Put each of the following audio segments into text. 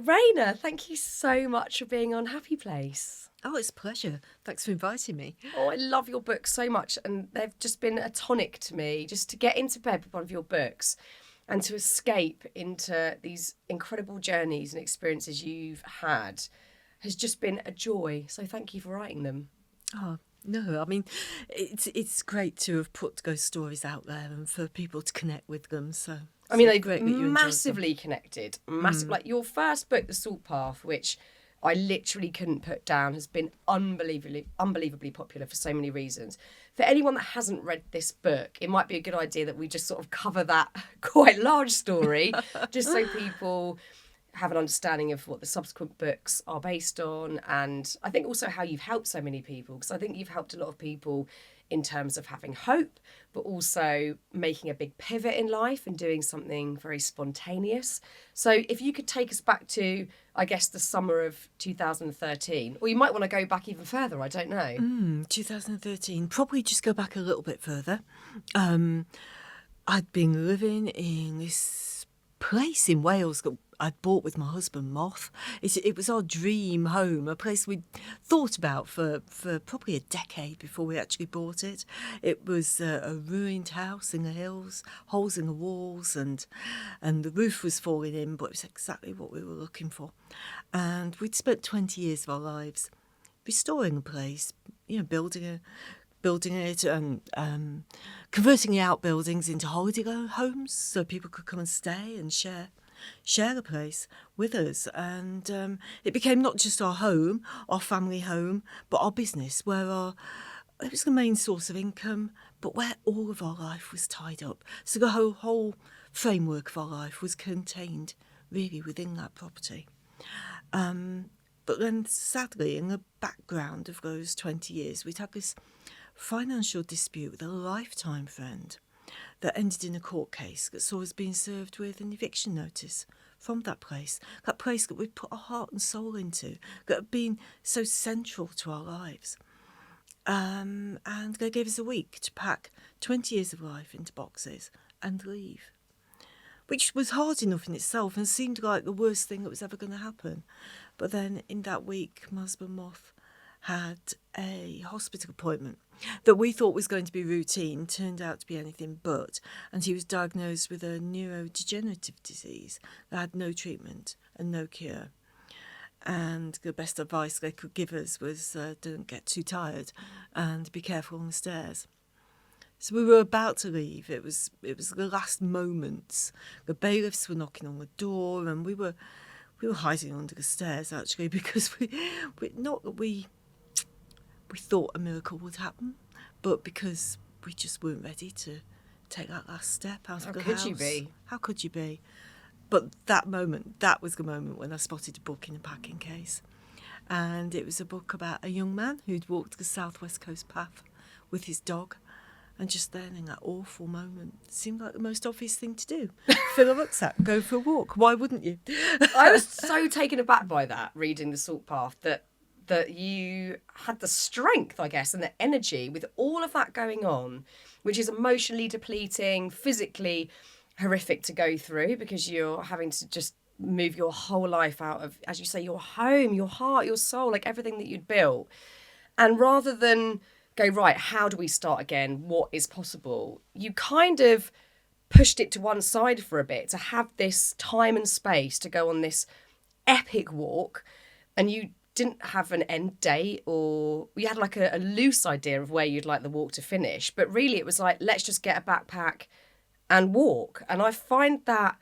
Raynor, thank you so much for being on Happy Place. Oh, it's a pleasure. Thanks for inviting me. Oh, I love your books so much, and they've just been a tonic to me. Just to get into bed with one of your books and to escape into these incredible journeys and experiences you've had has just been a joy. So thank you for writing them. Oh, no, I mean, it's great to have put ghost stories out there and for people to connect with them. So I mean, it's they've great that you enjoyed them. massively connected. Like your first book, The Salt Path, which I literally couldn't put down, has been unbelievably popular for so many reasons. For anyone that hasn't read this book, it might be a good idea that we just sort of cover that quite large story, just so people have an understanding of what the subsequent books are based on, and I think also how you've helped so many people, because I think you've helped a lot of people in terms of having hope, but also making a big pivot in life and doing something very spontaneous. So if you could take us back to, I guess, the summer of 2013, or you might want to go back even further, I don't know. 2013, probably just go back a little bit further. I'd been living in this place in Wales that I'd bought with my husband, Moth. It was our dream home, a place we'd thought about for probably a decade before we actually bought it. It was a ruined house in the hills, holes in the walls, and the roof was falling in, but it was exactly what we were looking for. And we'd spent 20 years of our lives restoring the place, building it and converting the outbuildings into holiday homes so people could come and stay and share the place with us. And it became not just our home, our family home, but our business, it was the main source of income, but where all of our life was tied up. So the whole framework of our life was contained really within that property. But then, sadly, in the background of those 20 years, we'd had this financial dispute with a lifetime friend that ended in a court case that saw us being served with an eviction notice from that place that we'd put our heart and soul into, that had been so central to our lives. And they gave us a week to pack 20 years of life into boxes and leave, which was hard enough in itself and seemed like the worst thing that was ever going to happen. But then in that week, my husband Moth had a hospital appointment that we thought was going to be routine, turned out to be anything but, and he was diagnosed with a neurodegenerative disease that had no treatment and no cure. And the best advice they could give us was don't get too tired and be careful on the stairs. So we were about to leave. It was the last moments. The bailiffs were knocking on the door, and we were hiding under the stairs actually, because we thought a miracle would happen, but because we just weren't ready to take that last step out of the house. How could you be? How could you be? But that was the moment when I spotted a book in a packing case. And it was a book about a young man who'd walked the southwest coast path with his dog. And just then, in that awful moment, it seemed like the most obvious thing to do. Fill a rucksack, go for a walk. Why wouldn't you? I was so taken aback by that, reading The Salt Path, that you had the strength, I guess, and the energy with all of that going on, which is emotionally depleting, physically horrific to go through, because you're having to just move your whole life out of, as you say, your home, your heart, your soul, like everything that you'd built. And rather than go, right, how do we start again? What is possible? You kind of pushed it to one side for a bit to have this time and space to go on this epic walk, and you didn't have an end date, or you had like a loose idea of where you'd like the walk to finish, but really it was like, let's just get a backpack and walk. And I find that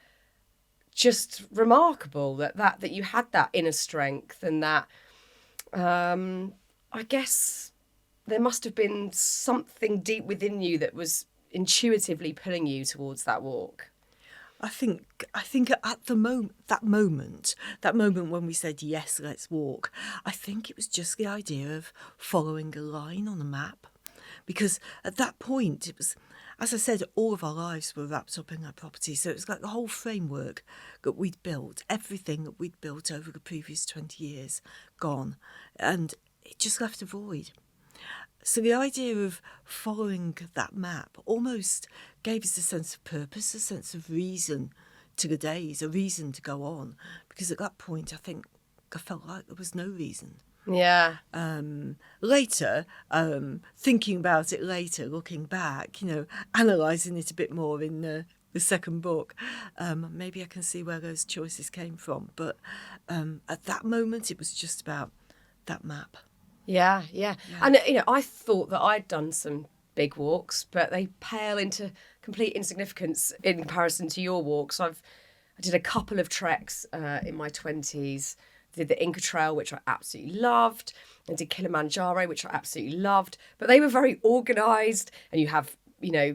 just remarkable that you had that inner strength, and that I guess there must have been something deep within you that was intuitively pulling you towards that walk. I think at that moment when we said yes, let's walk, I think it was just the idea of following a line on a map, because at that point it was, as I said, all of our lives were wrapped up in that property. So it was like the whole framework that we'd built, everything that we'd built over the previous 20 years, gone, and it just left a void. So the idea of following that map almost gave us a sense of purpose, a sense of reason particular days a reason to go on, because at that point I think I felt like there was no reason. Yeah. Later, thinking about it later, looking back, analysing it a bit more in the second book, maybe I can see where those choices came from. But at that moment, it was just about that map. Yeah. And, I thought that I'd done some big walks, but they pale into complete insignificance in comparison to your walks. I did a couple of treks in my 20s. Did the Inca Trail, which I absolutely loved. I did Kilimanjaro, which I absolutely loved. But they were very organised, and you have,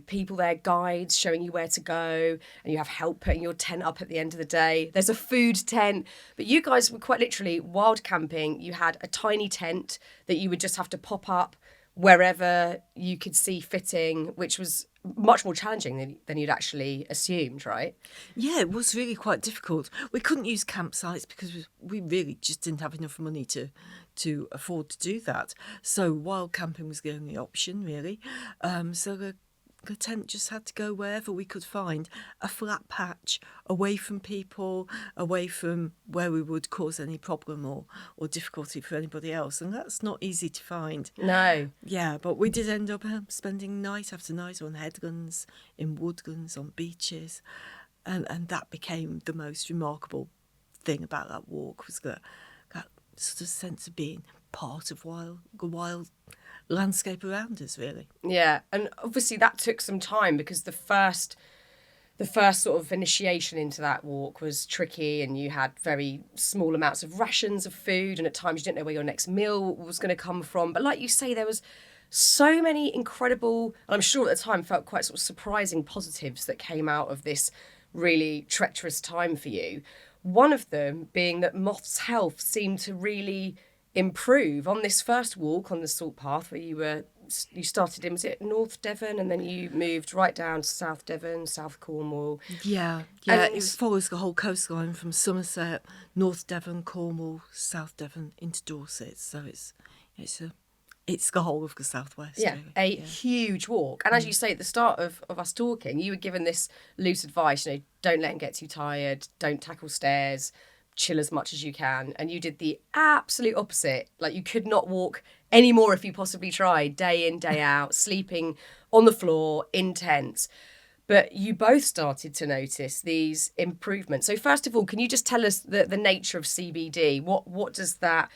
people there, guides showing you where to go, and you have help putting your tent up at the end of the day. There's a food tent. But you guys were quite literally wild camping. You had a tiny tent that you would just have to pop up wherever you could see fitting, which was much more challenging than you'd actually assumed, right? Yeah, it was really quite difficult. We couldn't use campsites because we really just didn't have enough money to afford to do that. So wild camping was the only option, really. So the tent just had to go wherever we could find a flat patch, away from people, away from where we would cause any problem or difficulty for anybody else. And that's not easy to find. No. Yeah, but we did end up spending night after night on headlands, in woodlands, on beaches. And that became the most remarkable thing about that walk, was that sort of sense of being part of the wild landscape around us, really. Yeah, and obviously that took some time, because the first sort of initiation into that walk was tricky, and you had very small amounts of rations of food, and at times you didn't know where your next meal was going to come from. But like you say, there was so many incredible, and I'm sure at the time felt quite sort of surprising positives that came out of this really treacherous time for you. One of them being that Moth's health seemed to really improve on this first walk on the Salt Path, where you started in, was it North Devon, and then you moved right down to South Devon, South Cornwall. Yeah, And it follows the whole coastline from Somerset, North Devon, Cornwall, South Devon into Dorset. So it's the whole of the southwest. Yeah, really. Huge walk. And as you say, at the start of us talking, you were given this loose advice, don't let him get too tired, don't tackle stairs, chill as much as you can. And you did the absolute opposite. Like, you could not walk anymore if you possibly tried, day in, day out, sleeping on the floor in tents. But you both started to notice these improvements. So first of all, can you just tell us the nature of CBD? What does that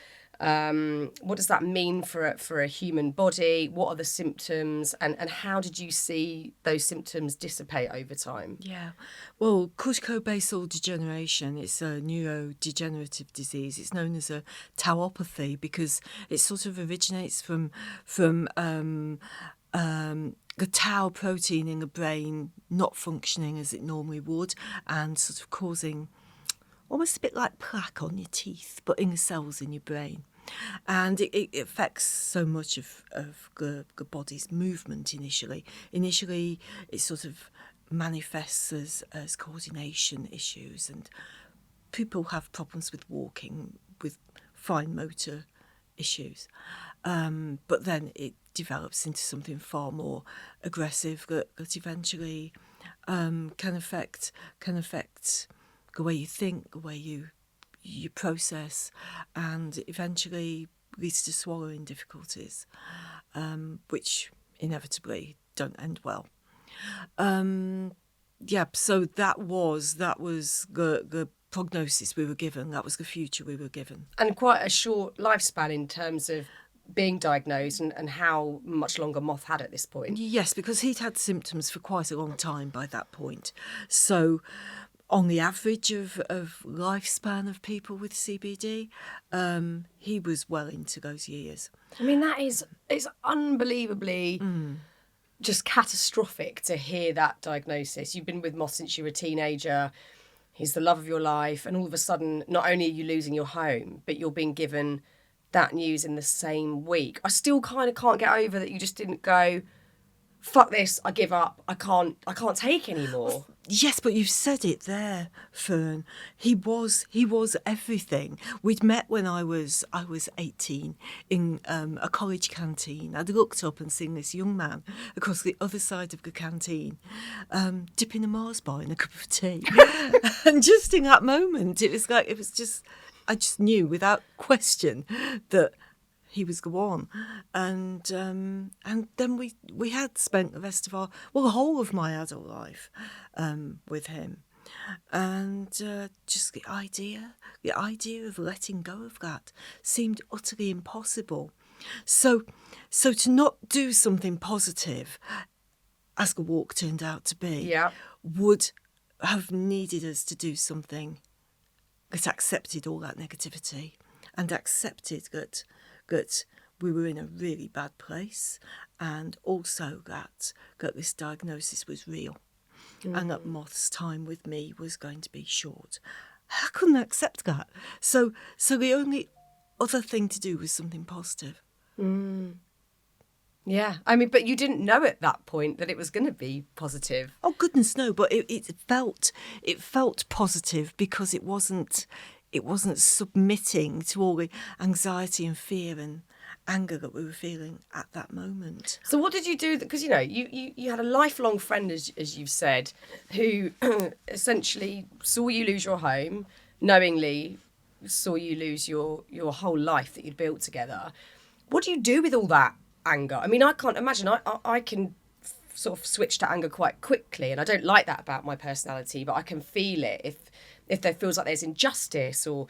mean for a human body? What are the symptoms, and how did you see those symptoms dissipate over time? Yeah, well, corticobasal degeneration, it's a neurodegenerative disease. It's known as a tauopathy because it sort of originates from the tau protein in the brain not functioning as it normally would, and sort of causing almost a bit like plaque on your teeth, but in the cells in your brain. And it affects so much of the body's movement initially. Initially, it sort of manifests as coordination issues, and people have problems with walking, with fine motor issues. But then it develops into something far more aggressive that eventually can affect the way you think, the way you process, and eventually leads to swallowing difficulties, which inevitably don't end well. So that was the prognosis we were given. That was the future we were given. And quite a short lifespan in terms of being diagnosed, and how much longer Moth had at this point. Yes, because he'd had symptoms for quite a long time by that point. So on the average of lifespan of people with CBD, he was well into those years. I mean, it's unbelievably just catastrophic to hear that diagnosis. You've been with Moth since you were a teenager. He's the love of your life. And all of a sudden, not only are you losing your home, but you're being given that news in the same week. I still kind of can't get over that you just didn't go, fuck this, I give up, I can't take anymore. Yes, but you've said it there, Fearne. He was everything. We'd met when I was 18 in a college canteen. I'd looked up and seen this young man across the other side of the canteen, dipping a Mars bar in a cup of tea. And just in that moment, I just knew without question that he was the one, and then we had spent the rest of the whole of my adult life with him, and just the idea of letting go of that seemed utterly impossible. So to not do something positive, as the walk turned out to be, would have needed us to do something that accepted all that negativity and accepted that we were in a really bad place, and also that this diagnosis was real, and that Moth's time with me was going to be short. I couldn't accept that. So the only other thing to do was something positive. Yeah, I mean, but you didn't know at that point that it was going to be positive. Oh goodness, no! But it felt positive because it wasn't submitting to all the anxiety and fear and anger that we were feeling at that moment. So what did you do? Because, you had a lifelong friend, as you've said, who essentially saw you lose your home, knowingly saw you lose your whole life that you'd built together. What do you do with all that anger? I mean, I can't imagine. I can sort of switch to anger quite quickly, and I don't like that about my personality, but I can feel it if there feels like there's injustice or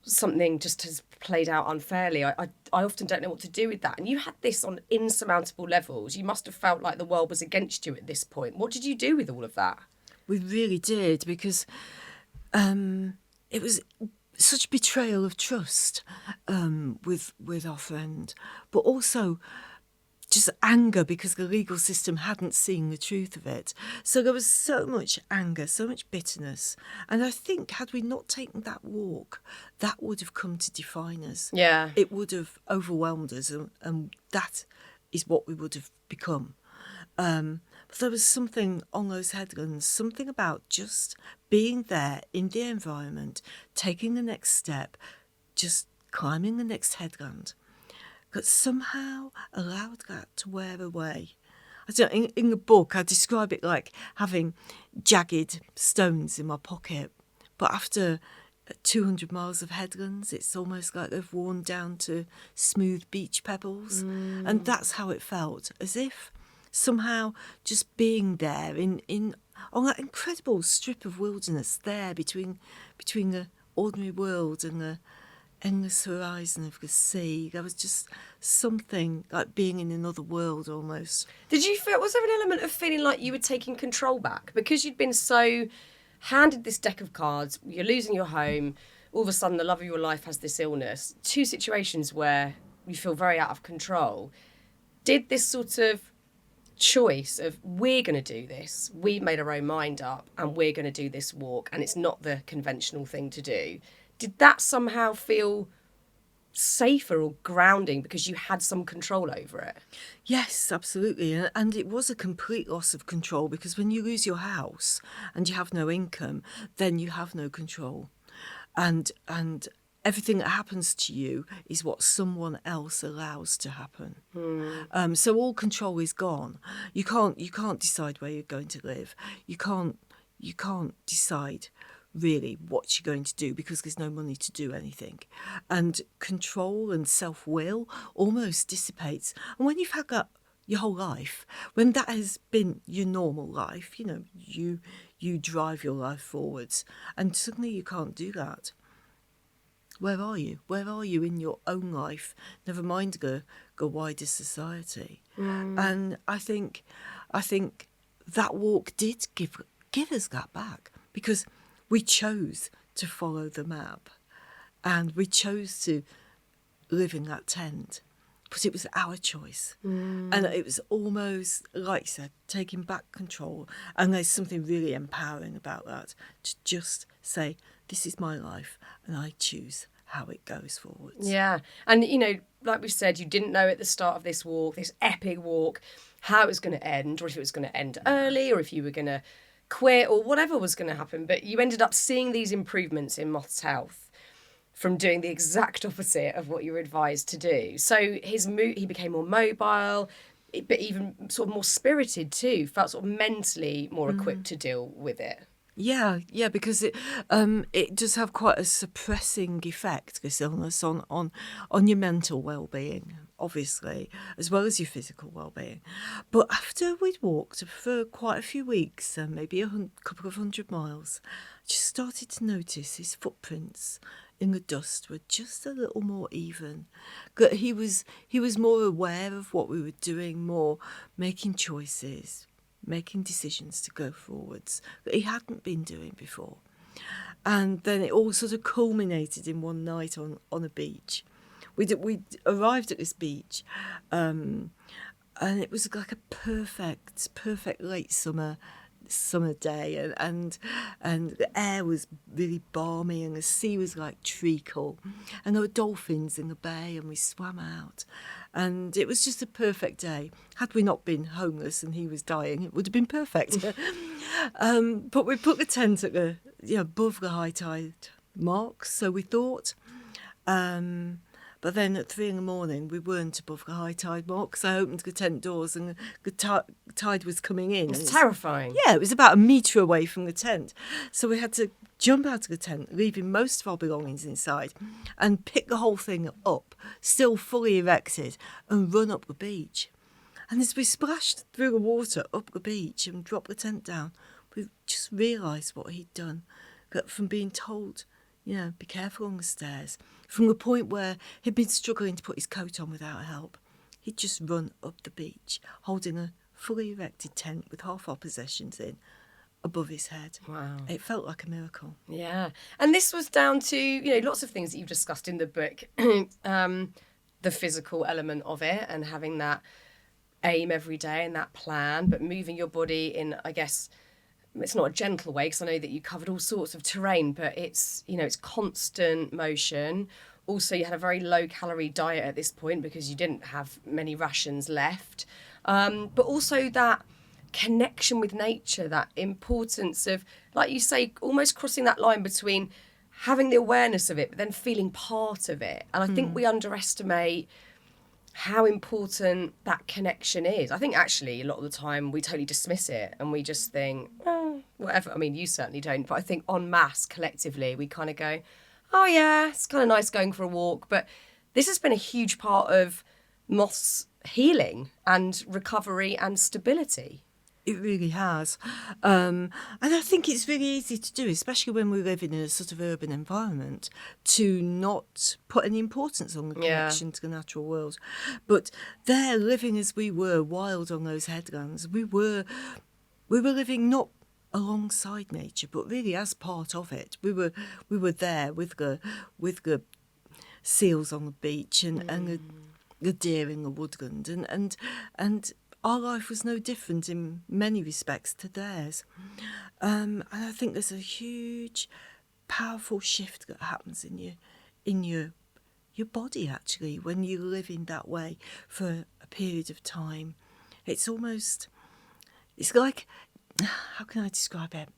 something just has played out unfairly. I often don't know what to do with that. And you had this on insurmountable levels. You must have felt like the world was against you at this point. What did you do with all of that? We really did, because it was such betrayal of trust with our friend, but also just anger because the legal system hadn't seen the truth of it. So there was so much anger, so much bitterness. And I think had we not taken that walk, that would have come to define us. Yeah. It would have overwhelmed us, and that is what we would have become. But there was something on those headlands, something about just being there in the environment, taking the next step, just climbing the next headland, that somehow allowed that to wear away. I don't know, in the book, I describe it like having jagged stones in my pocket. But after 200 miles of headlands, it's almost like they've worn down to smooth beach pebbles. And that's how it felt, as if somehow just being there on that incredible strip of wilderness there between the ordinary world and the endless horizon of the sea. There was just something like being in another world almost. Was there an element of feeling like you were taking control back? Because you'd been so handed this deck of cards, you're losing your home, all of a sudden the love of your life has this illness. Two situations where you feel very out of control. Did this sort of choice of, we're going to do this, we've made our own mind up and we're going to do this walk, and it's not the conventional thing to do, did that somehow feel safer or grounding because you had some control over it? Yes, absolutely. And it was a complete loss of control, because when you lose your house and you have no income, then you have no control. And everything that happens to you is what someone else allows to happen. So all control is gone. You can't decide where you're going to live. You can't decide really what you're going to do, because there's no money to do anything. And control and self-will almost dissipates. And when you've had that your whole life, when that has been your normal life, you drive your life forwards, and suddenly you can't do that. Where are you? Where are you in your own life? Never mind the wider society. And I think that walk did give us that back, because we chose to follow the map, and we chose to live in that tent. But it was our choice. And it was almost, like you said, taking back control. And there's something really empowering about that, to just say, this is my life and I choose it goes forwards. Yeah. And, you know, like we said, you didn't know at the start of this walk, this epic walk, how it was going to end, or if it was going to end early, or if you were going to quit, or whatever was going to happen. But you ended up seeing these improvements in Moth's health from doing the exact opposite of what you were advised to do. So he became more mobile, but even sort of more spirited too, felt sort of mentally more equipped to deal with it. Yeah, because it does have quite a suppressing effect, this illness, on your mental well-being, obviously, as well as your physical well-being. But after we'd walked for quite a few weeks, maybe a couple of 100 miles, I just started to notice his footprints in the dust were just a little more even. That he was more aware of what we were doing, more making choices, making decisions to go forwards that he hadn't been doing before. And then it all sort of culminated in one night on a beach. We arrived at this beach, and it was like a perfect late summer day, and the air was really balmy, and the sea was like treacle, and there were dolphins in the bay, and we swam out, and it was just a perfect day. Had we not been homeless and he was dying, it would have been perfect. But we put the tent at above the high tide mark, so we thought. But then at 3 a.m, we weren't above the high tide mark, because I opened the tent doors and the tide was coming in. It's terrifying. Yeah, it was about a metre away from the tent. So we had to jump out of the tent, leaving most of our belongings inside, and pick the whole thing up, still fully erected, and run up the beach. And as we splashed through the water up the beach and dropped the tent down, we just realised what he'd done. That from being told, be careful on the stairs, from the point where he'd been struggling to put his coat on without help, he'd just run up the beach, holding a fully erected tent with half our possessions in, above his head. Wow. It felt like a miracle. Yeah. And this was down to, lots of things that you've discussed in the book. The physical element of it and having that aim every day and that plan, but moving your body in, I guess, it's not a gentle way, because I know that you covered all sorts of terrain, but it's, it's constant motion. Also, you had a very low calorie diet at this point because you didn't have many rations left. But also that connection with nature, that importance of, like you say, almost crossing that line between having the awareness of it, but then feeling part of it. And I think we underestimate how important that connection is. I think actually a lot of the time we totally dismiss it and we just think, oh, whatever. I mean, you certainly don't, but I think en masse, collectively, we kind of go, oh yeah, it's kind of nice going for a walk. But this has been a huge part of Moth's healing and recovery and stability. It really has. And I think it's really easy to do, especially when we live in a sort of urban environment, to not put any importance on the connection to the natural world. But there, living as we were, wild on those headlands, we were living not alongside nature, but really as part of it. We were there with the seals on the beach and the deer in the woodland, and our life was no different in many respects to theirs. And I think there's a huge, powerful shift that happens in your body, actually, when you live in that way for a period of time. It's like, how can I describe it?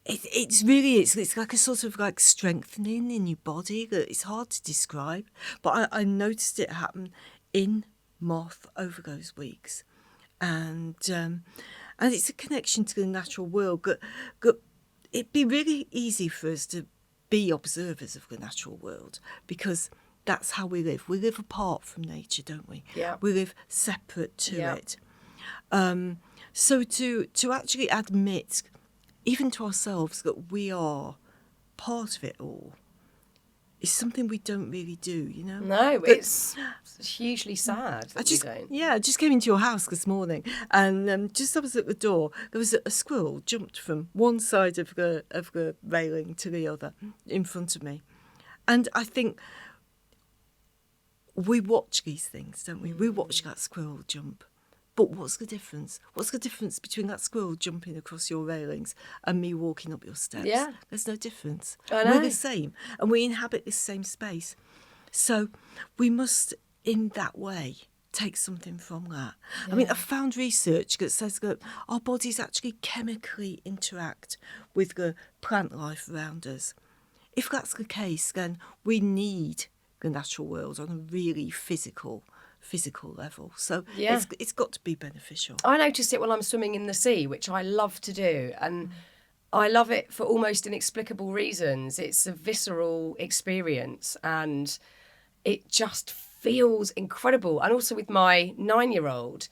It's like a sort of like strengthening in your body that it's hard to describe. But I noticed it happen in Moth over those weeks, and it's a connection to the natural world. It'd be really easy for us to be observers of the natural world, because that's how we live. We live apart from nature, don't we? Yeah. We live separate to it. So to actually admit, even to ourselves, that we are part of it all, is something we don't really do, No, it's hugely sad that we don't. Yeah, I just came into your house this morning, and just opposite the door, there was a squirrel jumped from one side of the railing to the other in front of me. And I think we watch these things, don't we? We watch that squirrel jump But what's the difference? What's the difference between that squirrel jumping across your railings and me walking up your steps? Yeah. There's no difference. I know. We're the same, and we inhabit this same space. So we must, in that way, take something from that. I mean, I found research that says that our bodies actually chemically interact with the plant life around us. If that's the case, then we need the natural world on a really physical level. So it's got to be beneficial. I notice it when I'm swimming in the sea, which I love to do. And I love it for almost inexplicable reasons. It's a visceral experience and it just feels incredible. And also with my 9-year-old,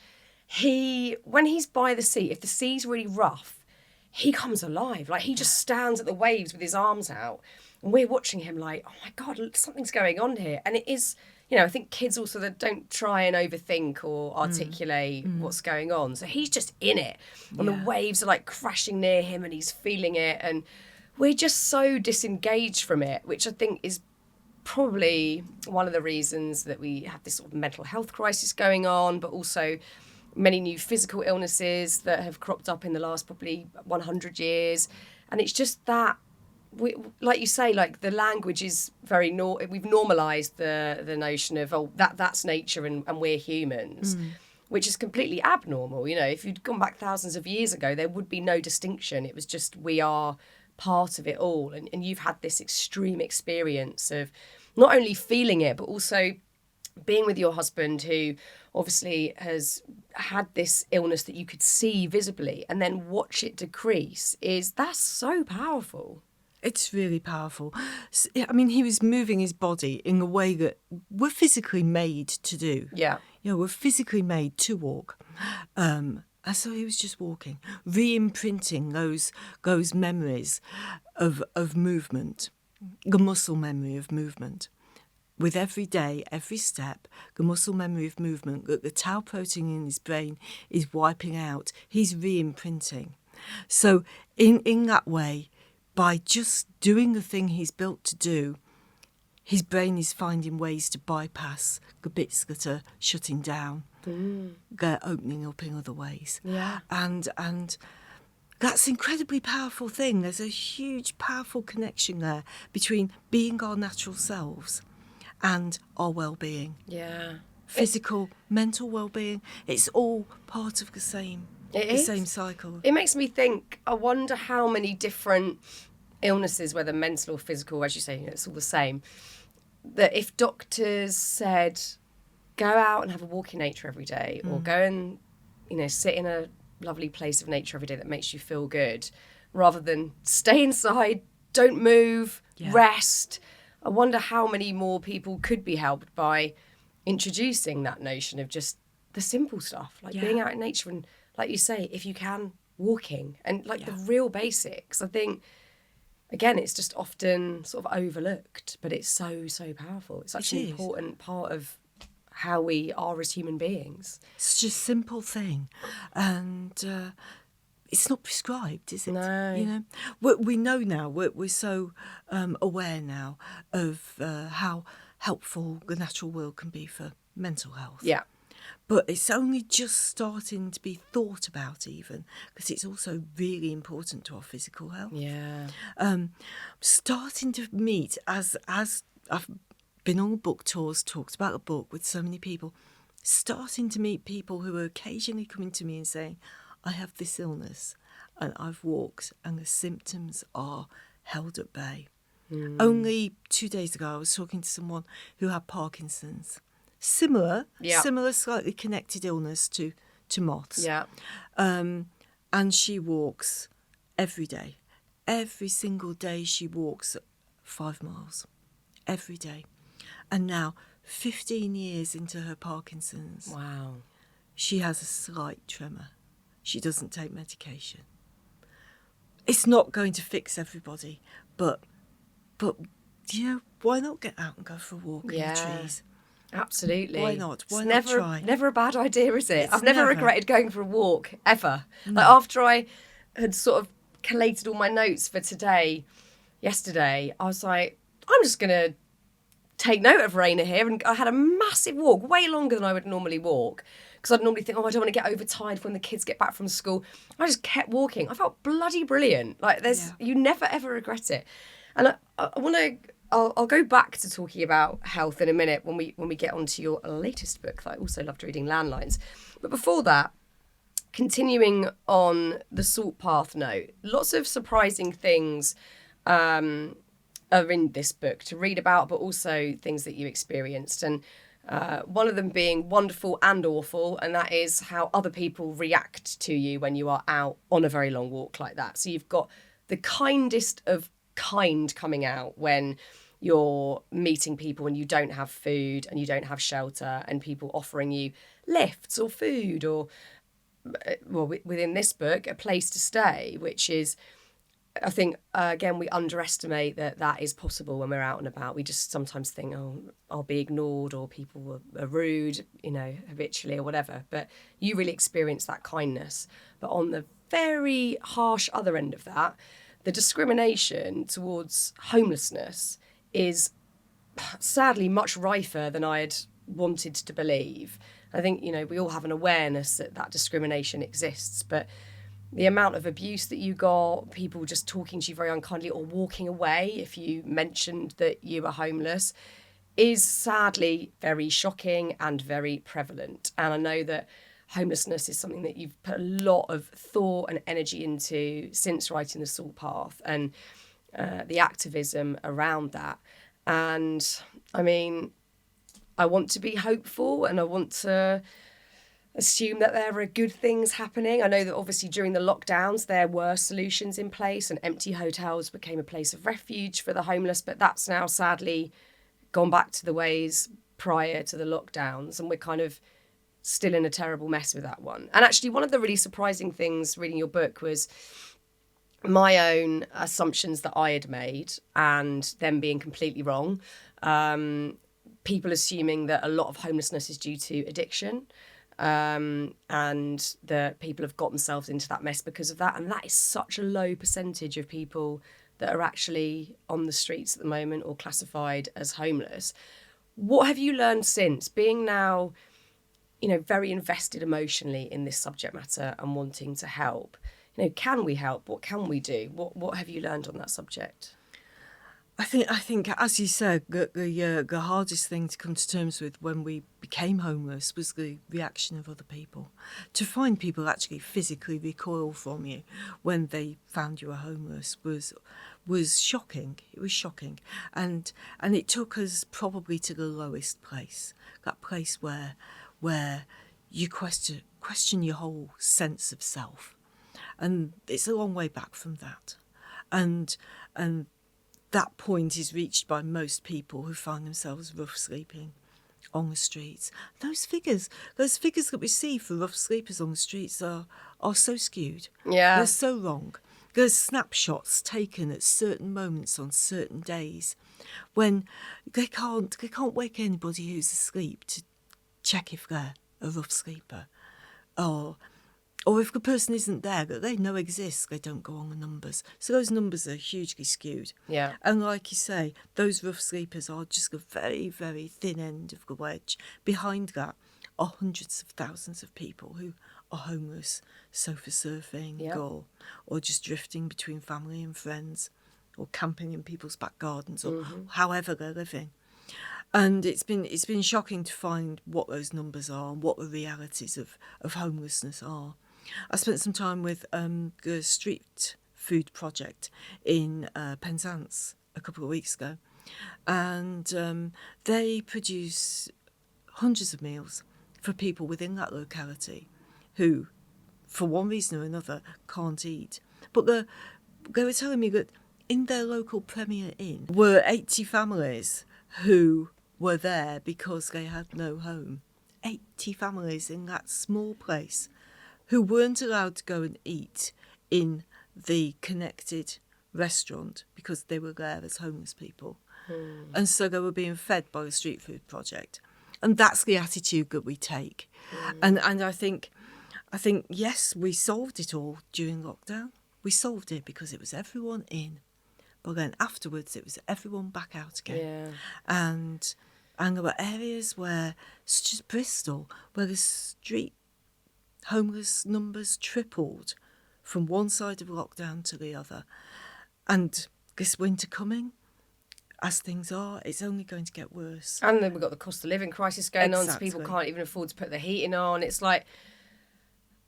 when he's by the sea, if the sea's really rough, he comes alive. Like he just stands at the waves with his arms out. And we're watching him like, oh my God, something's going on here. And it is, I think kids also that don't try and overthink or articulate what's going on. So he's just in it. And the waves are like crashing near him and he's feeling it. And we're just so disengaged from it, which I think is probably one of the reasons that we have this sort of mental health crisis going on, but also many new physical illnesses that have cropped up in the last probably 100 years. And it's just that, like you say, like the language is very, we've normalised the notion of, that's nature and we're humans, which is completely abnormal. If you'd gone back thousands of years ago, there would be no distinction. It was just we are part of it all. And you've had this extreme experience of not only feeling it, but also being with your husband who obviously has had this illness that you could see visibly and then watch it decrease. That's so powerful. It's really powerful. I mean, he was moving his body in a way that we're physically made to do. Yeah. We're physically made to walk. And so he was just walking, re-imprinting those memories of movement, the muscle memory of movement. With every day, every step, the muscle memory of movement that the tau protein in his brain is wiping out, he's re-imprinting. So in that way, by just doing the thing he's built to do, his brain is finding ways to bypass the bits that are shutting down. They're opening up in other ways. Yeah. And that's an incredibly powerful thing. There's a huge, powerful connection there between being our natural selves and our well-being. Yeah. Physical, mental well-being. It's all part of the same same cycle. It makes me think, I wonder how many different illnesses, whether mental or physical, as you say, it's all the same, that if doctors said, go out and have a walk in nature every day, or go and, sit in a lovely place of nature every day that makes you feel good, rather than stay inside, don't move, rest. I wonder how many more people could be helped by introducing that notion of just the simple stuff, like being out in nature and, like you say, if you can, walking and the real basics. I think, again, it's just often sort of overlooked, but it's so, so powerful. It's such an important part of how we are as human beings. It's just a simple thing. And it's not prescribed, is it? No. We know now, we're so aware now of how helpful the natural world can be for mental health. Yeah. But it's only just starting to be thought about even, because it's also really important to our physical health. Yeah. Starting to meet, as I've been on book tours, talked about the book with so many people, starting to meet people who are occasionally coming to me and saying, I have this illness and I've walked and the symptoms are held at bay. Only 2 days ago I was talking to someone who had Parkinson's. Similar, slightly connected illness to Moth's. Yeah. And she walks every day. Every single day she walks 5 miles. Every day. And now, 15 years into her Parkinson's. Wow. She has a slight tremor. She doesn't take medication. It's not going to fix everybody, but why not get out and go for a walk in the trees? Absolutely. Why not? Why not try? Never a bad idea, is it? It's I've never regretted going for a walk, ever. Like after I had sort of collated all my notes for yesterday, I was like, I'm just going to take note of Raynor here, and I had a massive walk, way longer than I would normally walk, because I'd normally think, I don't want to get overtired when the kids get back from school. I just kept walking. I felt bloody brilliant. Like you never ever regret it. And I want to. I'll go back to talking about health in a minute when we get onto your latest book that I also loved reading, Landlines. But before that, continuing on the Salt Path note, lots of surprising things are in this book to read about, but also things that you experienced. And one of them being wonderful and awful, and that is how other people react to you when you are out on a very long walk like that. So you've got the kindest of kind coming out when you're meeting people and you don't have food and you don't have shelter, and people offering you lifts or food or, well, within this book, a place to stay, which is, I think, again, we underestimate that is possible when we're out and about. We just sometimes think, oh, I'll be ignored, or people are rude, habitually or whatever. But you really experience that kindness. But on the very harsh other end of that, the discrimination towards homelessness is sadly much rifer than I had wanted to believe. I think, we all have an awareness that discrimination exists, but the amount of abuse that you got, people just talking to you very unkindly or walking away if you mentioned that you were homeless, is sadly very shocking and very prevalent. And I know that homelessness is something that you've put a lot of thought and energy into since writing The Salt Path, and the activism around that. And I mean, I want to be hopeful, and I want to assume that there are good things happening. I know that obviously during the lockdowns there were solutions in place, and empty hotels became a place of refuge for the homeless, but that's now sadly gone back to the ways prior to the lockdowns, and we're kind of still in a terrible mess with that one. And actually, one of the really surprising things reading your book was my own assumptions that I had made, and them being completely wrong. People assuming that a lot of homelessness is due to addiction, and that people have got themselves into that mess because of that. And that is such a low percentage of people that are actually on the streets at the moment or classified as homeless. What have you learned since being now, very invested emotionally in this subject matter and wanting to help? Can we help? What can we do? What have you learned on that subject? I think, as you said, the hardest thing to come to terms with when we became homeless was the reaction of other people. To find people actually physically recoil from you when they found you were homeless was shocking. It was shocking, and it took us probably to the lowest place, that place where you question your whole sense of self. And it's a long way back from that. And that point is reached by most people who find themselves rough sleeping on the streets. Those figures that we see for rough sleepers on the streets are so skewed. Yeah. They're so wrong. There's snapshots taken at certain moments on certain days when they can't wake anybody who's asleep to check if they're a rough sleeper. Or if the person isn't there that they know exists, they don't go on the numbers. So those numbers are hugely skewed. Yeah. And like you say, those rough sleepers are just a very, very thin end of the wedge. Behind that are hundreds of thousands of people who are homeless, sofa surfing, Yep. or just drifting between family and friends, or camping in people's back gardens, or however they're living. And it's been shocking to find what those numbers are and what the realities of homelessness are. I spent some time with the street food project in Penzance a couple of weeks ago, and they produce hundreds of meals for people within that locality who, for one reason or another, can't eat. But they were telling me that in their local Premier Inn were 80 families who were there because they had no home. 80 families in that small place who weren't allowed to go and eat in the connected restaurant because they were there as homeless people. And so they were being fed by the street food project. And that's the attitude that we take. And I think, yes, we solved it all during lockdown. We solved it because it was everyone in. But then afterwards, it was everyone back out again. Yeah. And there were areas where, such as Bristol, where the street homeless numbers tripled from one side of lockdown to the other. And this winter coming, as things are, it's only going to get worse. And then we've got the cost of living crisis going on, so Exactly. people can't even afford to put the heating on. It's like,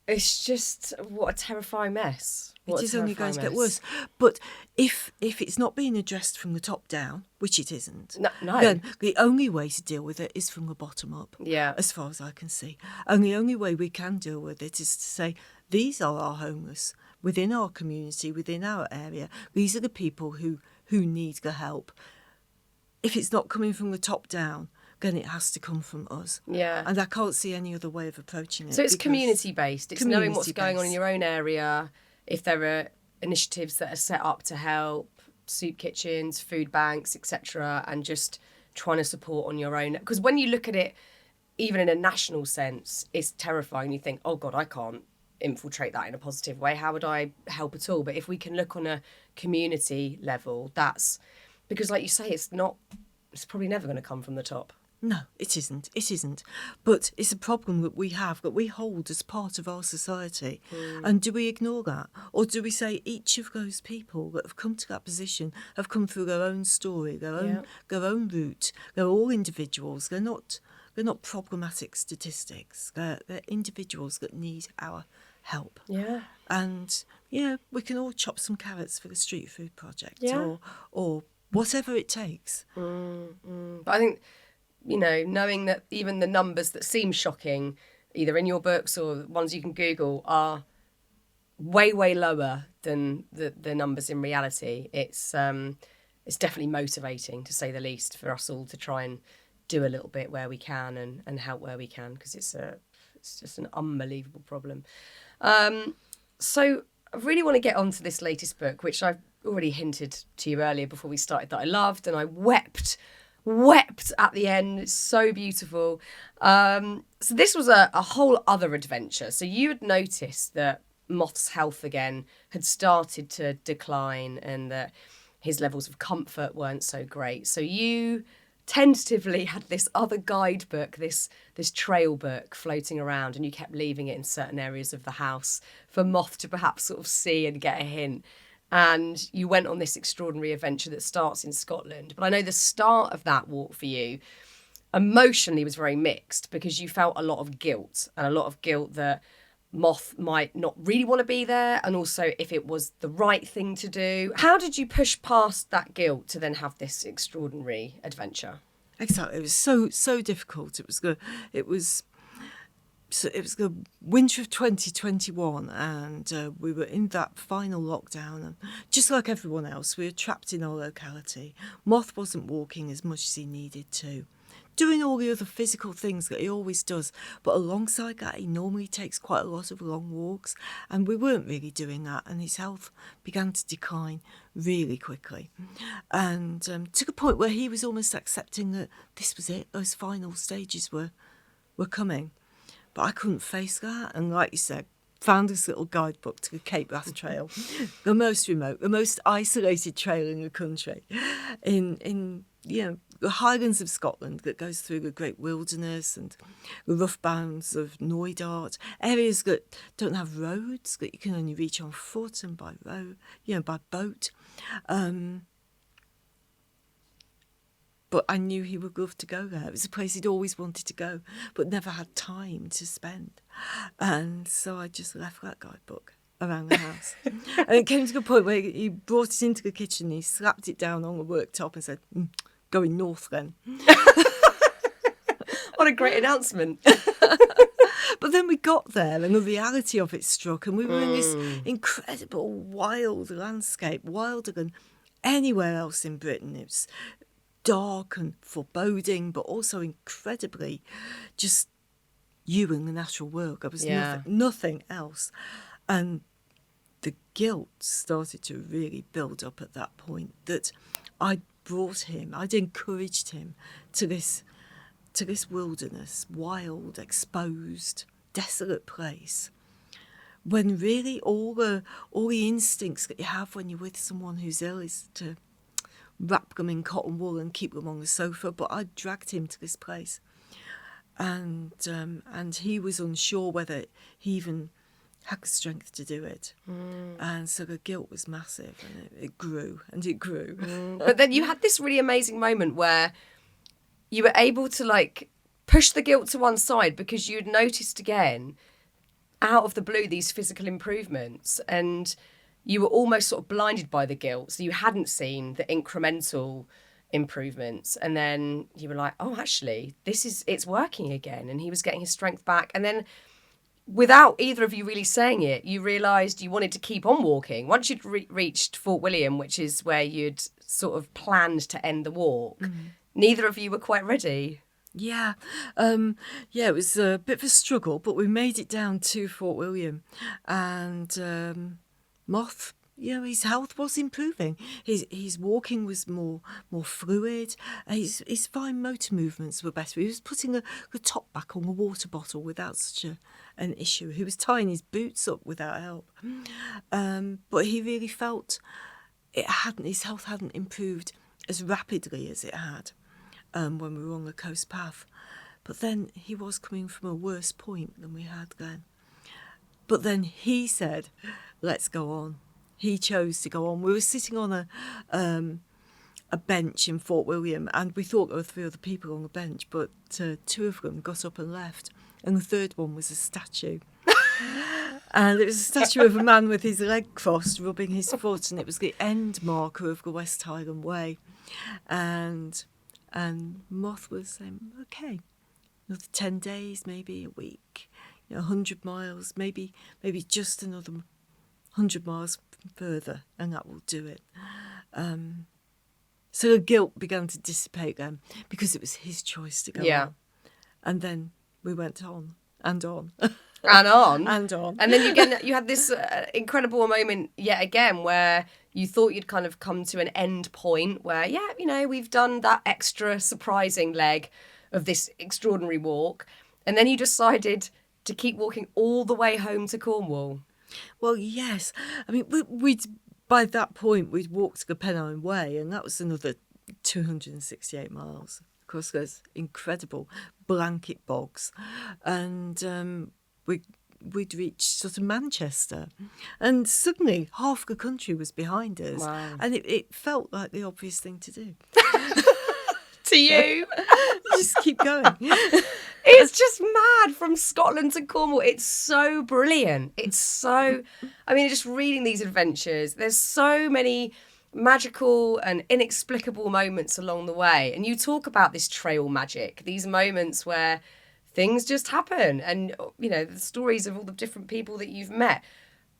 it's just, what a terrifying mess. It is only going to get worse. But if it's not being addressed from the top down, which it isn't, No. then the only way to deal with it is from the bottom up, Yeah. as far as I can see. And the only way we can deal with it is to say, these are our homeless within our community, within our area. These are the people who need the help. If it's not coming from the top down, then it has to come from us. Yeah. And I can't see any other way of approaching it. So it's community-based. It's knowing what's going on in community-based. your own area, if there are initiatives that are set up to help, soup kitchens, food banks, etc., and just trying to support on your own. Because when you look at it, even in a national sense, it's terrifying. You think, oh God, I can't infiltrate that in a positive way. How would I help at all? But if we can look on a community level, that's... Because like you say, it's probably never going to come from the top. No, it isn't. It isn't. But it's a problem that we have, that we hold as part of our society. And do we ignore that? Or do we say each of those people that have come to that position have come through their own story, their own route? They're all individuals. They're not problematic statistics. They're individuals that need our help. Yeah. And, we can all chop some carrots for the street food project or whatever it takes. But I think... knowing that even the numbers that seem shocking, either in your books or the ones you can Google, are way, way lower than the numbers in reality, it's definitely motivating, to say the least, for us all to try and do a little bit where we can and help where we can, because it's just an unbelievable problem. So I really want to get on to this latest book, which I've already hinted to you earlier before we started that I loved, and I wept at the end. It's so beautiful. So this was a whole other adventure. So you had noticed that Moth's health again had started to decline and that his levels of comfort weren't so great. So you tentatively had this other guidebook, this trail book floating around, and you kept leaving it in certain areas of the house for Moth to perhaps sort of see and get a hint. And you went on this extraordinary adventure that starts in Scotland. But I know the start of that walk for you emotionally was very mixed, because you felt a lot of guilt that Moth might not really want to be there, and also if it was the right thing to do. How did you push past that guilt to then have this extraordinary adventure? Exactly. It was so difficult. It was the winter of 2021, and we were in that final lockdown, and just like everyone else, we were trapped in our locality. Moth wasn't walking as much as he needed to, doing all the other physical things that he always does, but alongside that he normally takes quite a lot of long walks, and we weren't really doing that, and his health began to decline really quickly, and to the point where he was almost accepting that this was it, those final stages were coming. But I couldn't face that, and like you said, found this little guidebook to the Cape Wrath Trail, the most remote, the most isolated trail in the country, in the Highlands of Scotland, that goes through the Great Wilderness and the rough bounds of Knoydart, areas that don't have roads, that you can only reach on foot and by boat. But I knew he would love to go there. It was a place he'd always wanted to go, but never had time to spend. And so I just left that guidebook around the house. And it came to the point where he brought it into the kitchen, he slapped it down on the worktop and said, going north then. What a great announcement. But then we got there and the reality of it struck, and we were in this incredible wild landscape, wilder than anywhere else in Britain. It was dark and foreboding, but also incredibly just you and the natural world. There was nothing else. And the guilt started to really build up at that point, that I'd encouraged him to this wilderness, wild, exposed, desolate place when really all the instincts that you have when you're with someone who's ill is to wrap them in cotton wool and keep them on the sofa. But I dragged him to this place, and he was unsure whether he even had the strength to do it. And so the guilt was massive, and it grew and it grew. But then you had this really amazing moment where you were able to like push the guilt to one side because you'd noticed again out of the blue these physical improvements, and you were almost sort of blinded by the guilt, so you hadn't seen the incremental improvements, and then you were like, oh, actually it's working again, and he was getting his strength back. And then without either of you really saying it, you realised you wanted to keep on walking. Once you'd reached Fort William, which is where you'd sort of planned to end the walk, neither of you were quite ready. Yeah, it was a bit of a struggle, but we made it down to Fort William, and Moth, his health was improving. His walking was more fluid. His fine motor movements were better. He was putting the top back on the water bottle without such an issue. He was tying his boots up without help, but he really felt his health hadn't improved as rapidly as it had. When we were on the coast path. But then he was coming from a worse point than we had then. But then he said, let's go on. He chose to go on. We were sitting on a bench in Fort William, and we thought there were 3 other people on the bench, but 2 of them got up and left, and the third one was a statue. And it was a statue of a man with his leg crossed, rubbing his foot, and it was the end marker of the West Highland Way. And Moth was saying, okay, another 10 days, maybe a week, 100 miles, maybe just another 100 miles further, and that will do it. So the guilt began to dissipate then, because it was his choice to go on. And then we went on and on. And on. And on. And then you had this incredible moment yet again where you thought you'd kind of come to an end point where, we've done that extra surprising leg of this extraordinary walk. And then you decided to keep walking all the way home to Cornwall. Well, yes. I mean, we'd by that point, we'd walked the Pennine Way, and that was another 268 miles. Of course, there's incredible blanket bogs. And we'd reached sort of Manchester, and suddenly half the country was behind us. Wow. And it felt like the obvious thing to do. To you. Just keep going. It's just mad from Scotland to Cornwall. It's so brilliant. Just reading these adventures, there's so many magical and inexplicable moments along the way. And you talk about this trail magic, these moments where things just happen, and the stories of all the different people that you've met.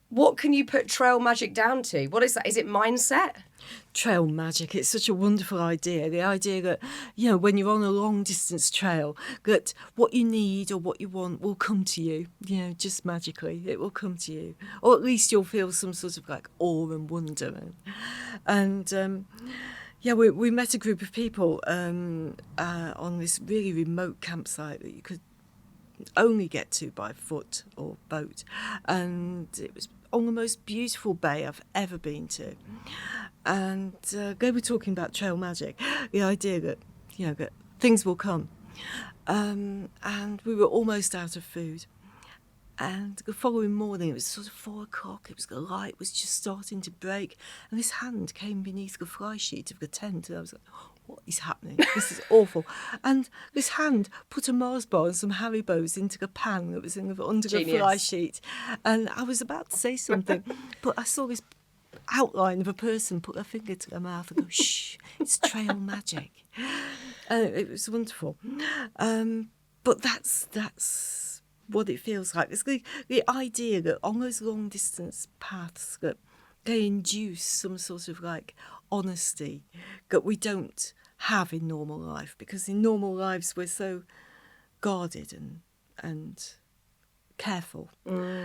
What can you put trail magic down to? What is that? Is it mindset? Trail magic, it's such a wonderful idea. The idea that, when you're on a long distance trail, that what you need or what you want will come to you, just magically. It will come to you. Or at least you'll feel some sort of like awe and wonder. And we met a group of people on this really remote campsite that you could only get to by foot or boat, and it was on the most beautiful bay I've ever been to. And they were talking about trail magic, the idea that that things will come, and we were almost out of food. And the following morning, it was sort of 4 o'clock, the light was just starting to break, and this hand came beneath the fly sheet of the tent, and I was like, what is happening? This is awful. And this hand put a Mars bar and some Haribos into the pan that was under the fly sheet. And I was about to say something, but I saw this outline of a person put their finger to their mouth and go, shh, it's trail magic. It was wonderful. But that's what it feels like. It's the idea that on those long distance paths that they induce some sort of like honesty that we don't have in normal life, because in normal lives we're so guarded and careful. But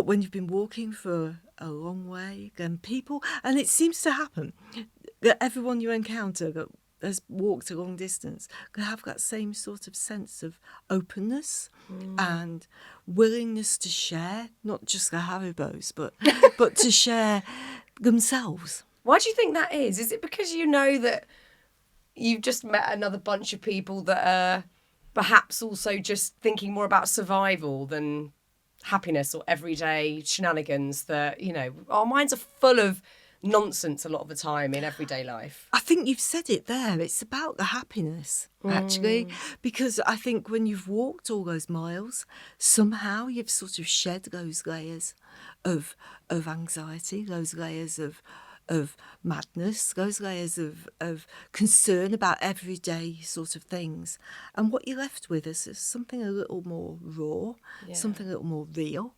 when you've been walking for a long way, then people, and it seems to happen that everyone you encounter, that has walked a long distance can have that same sort of sense of openness and willingness to share, not just the Haribos, but to share themselves. Why do you think that is? Is it because you know that you've just met another bunch of people that are perhaps also just thinking more about survival than happiness or everyday shenanigans, that, you know, our minds are full of nonsense a lot of the time in everyday life? I think you've said it there. It's about the happiness, actually, because I think when you've walked all those miles, somehow you've sort of shed those layers of anxiety, those layers of madness, those layers of concern about everyday sort of things. And what you're left with is something a little more raw, something a little more real.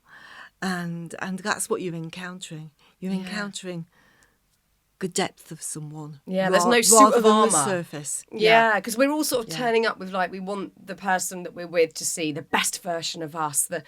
And that's what you're encountering. You're encountering the depth of someone. Yeah, there's no suit of armour. The surface. Yeah, because we're all sort of turning up with, like, we want the person that we're with to see the best version of us, the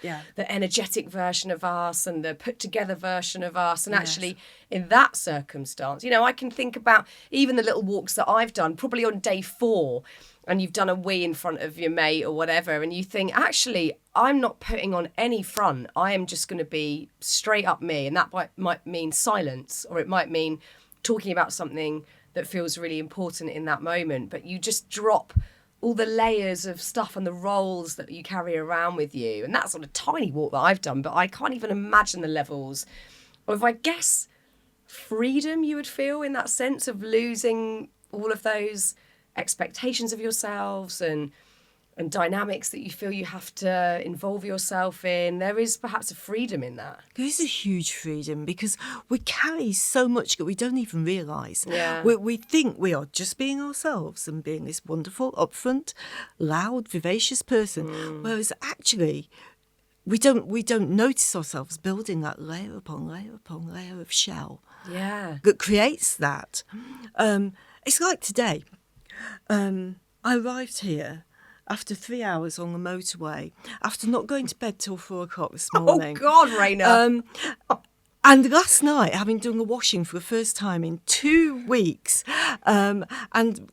energetic version of us and the put together version of us. And actually, in that circumstance, you know, I can think about even the little walks that I've done, probably on day 4, and you've done a wee in front of your mate or whatever, and you think, actually, I'm not putting on any front. I am just going to be straight up me. And that might mean silence, or it might mean talking about something that feels really important in that moment, but you just drop all the layers of stuff and the roles that you carry around with you. And that's on a tiny walk that I've done, but I can't even imagine the levels of, I guess, freedom you would feel in that sense of losing all of those expectations of yourselves and dynamics that you feel you have to involve yourself in. There is perhaps a freedom in that. There is a huge freedom because we carry so much that we don't even realise. Yeah. We think we are just being ourselves and being this wonderful, upfront, loud, vivacious person, whereas actually we don't notice ourselves building that layer upon layer upon layer of shell that creates that. It's like today. I arrived here after 3 hours on the motorway, after not going to bed till 4 o'clock this morning. Oh, God, Raynor. And last night, having done the washing for the first time in 2 weeks, and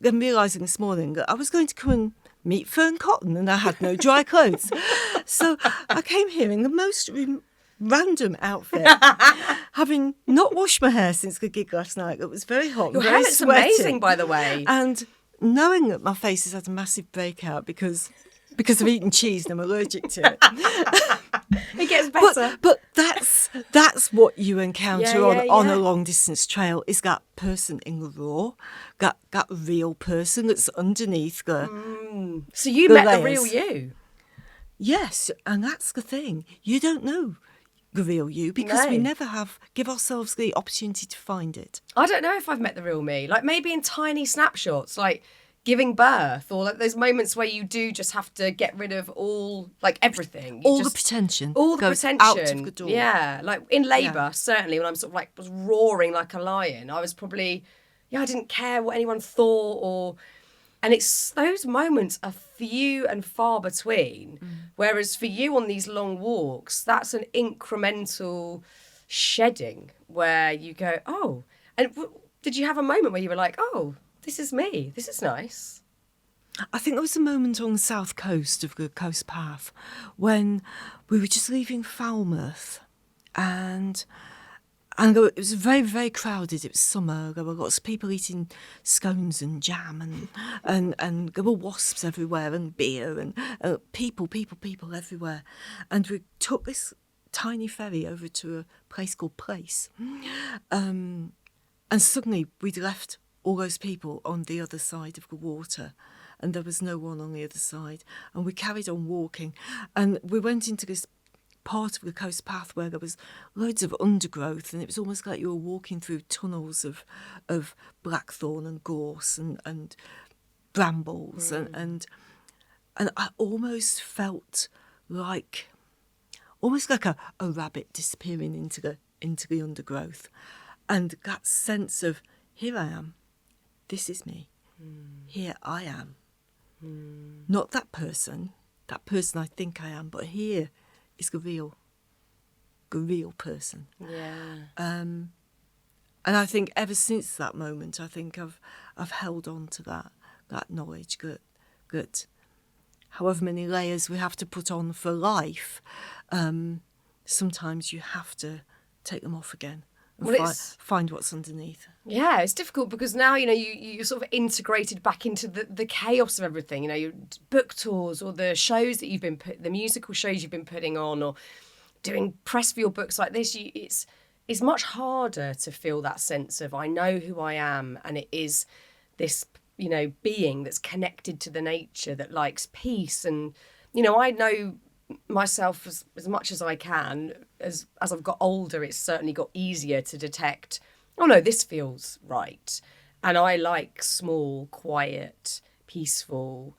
then realising this morning that I was going to come and meet Fearne Cotton and I had no dry clothes. So I came here in the most random outfit, having not washed my hair since the gig last night. It was very hot. Your very hair looks sweaty. amazing, by the way. And knowing that my face has had a massive breakout because I've eaten cheese and I'm allergic to it. It gets better. But that's what you encounter on a long distance trail, is that person in the raw, that real person that's underneath the So you the met layers. the real you. Yes, and that's the thing. You don't know the real you because we never give ourselves the opportunity to find it. I don't know if I've met the real me. Like, maybe in tiny snapshots, like giving birth, or like those moments where you do just have to get rid of all, like, everything. The pretension. All the goes pretension. out of the door. Yeah, like in labour, certainly, when I'm sort of like was roaring like a lion, I was probably, I didn't care what anyone thought, and it's those moments are few and far between. Whereas for you on these long walks, that's an incremental shedding where you go, oh, and did you have a moment where you were like, oh, this is me, this is nice? I think there was a moment on the south coast of the coast path when we were just leaving Falmouth and it was very, very crowded. It was summer. There were lots of people eating scones and jam and there were wasps everywhere and beer and people everywhere. And we took this tiny ferry over to a place called Place. And suddenly we'd left all those people on the other side of the water and there was no one on the other side. And we carried on walking and we went into this part of the coast path where there was loads of undergrowth and it was almost like you were walking through tunnels of blackthorn and gorse and brambles and I almost felt like a rabbit disappearing into the undergrowth, and that sense of, here I am, this is me, here I am, not that person I think I am, but here is the real person. Yeah. And I think ever since that moment, I think I've held on to that knowledge that however many layers we have to put on for life, sometimes you have to take them off again and find what's underneath. Yeah, it's difficult because now, you're sort of integrated back into the chaos of everything. Your book tours or the shows that the musical shows you've been putting on, or doing press for your books like this. It's much harder to feel that sense of, I know who I am, and it is this, being that's connected to the nature that likes peace. And, I know myself as much as I can. As I've got older, it's certainly got easier to detect, oh no, this feels right. And I like small, quiet, peaceful,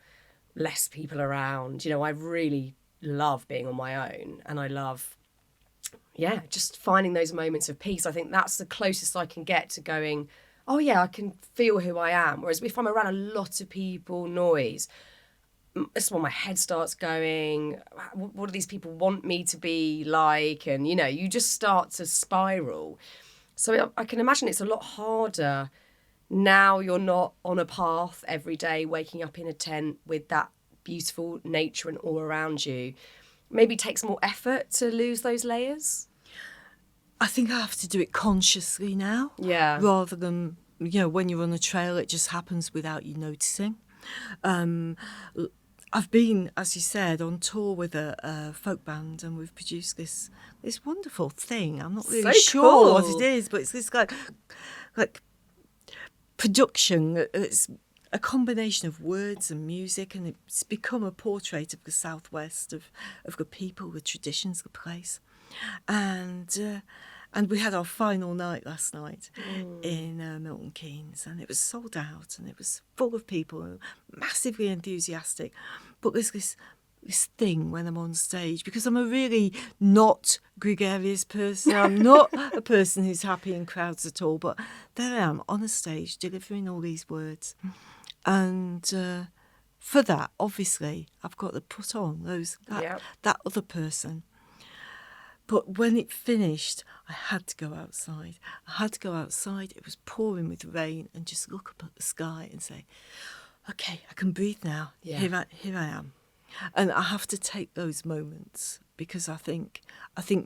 less people around. I really love being on my own, and I love, just finding those moments of peace. I think that's the closest I can get to going, oh yeah, I can feel who I am. Whereas if I'm around a lot of people, noise, that's when my head starts going, what do these people want me to be like? And, you just start to spiral. So I can imagine it's a lot harder now. You're not on a path every day, waking up in a tent with that beautiful nature and all around you. Maybe it takes more effort to lose those layers. I think I have to do it consciously now. Yeah. Rather than, when you're on a trail, it just happens without you noticing. I've been, as you said, on tour with a folk band, and we've produced this wonderful thing. I'm not really sure what it is, but it's this like production. It's a combination of words and music, and it's become a portrait of the Southwest, of the people, the traditions, the place. And we had our final night last night in Milton Keynes, and it was sold out, and it was full of people, massively enthusiastic. But there's this thing when I'm on stage, because I'm a really not gregarious person. I'm not a person who's happy in crowds at all. But there I am on a stage delivering all these words, and for that, obviously, I've got to put on that other person. But when it finished, I had to go outside. It was pouring with rain, and just look up at the sky and say, okay, I can breathe now. Yeah. Here I am. And I have to take those moments, because I think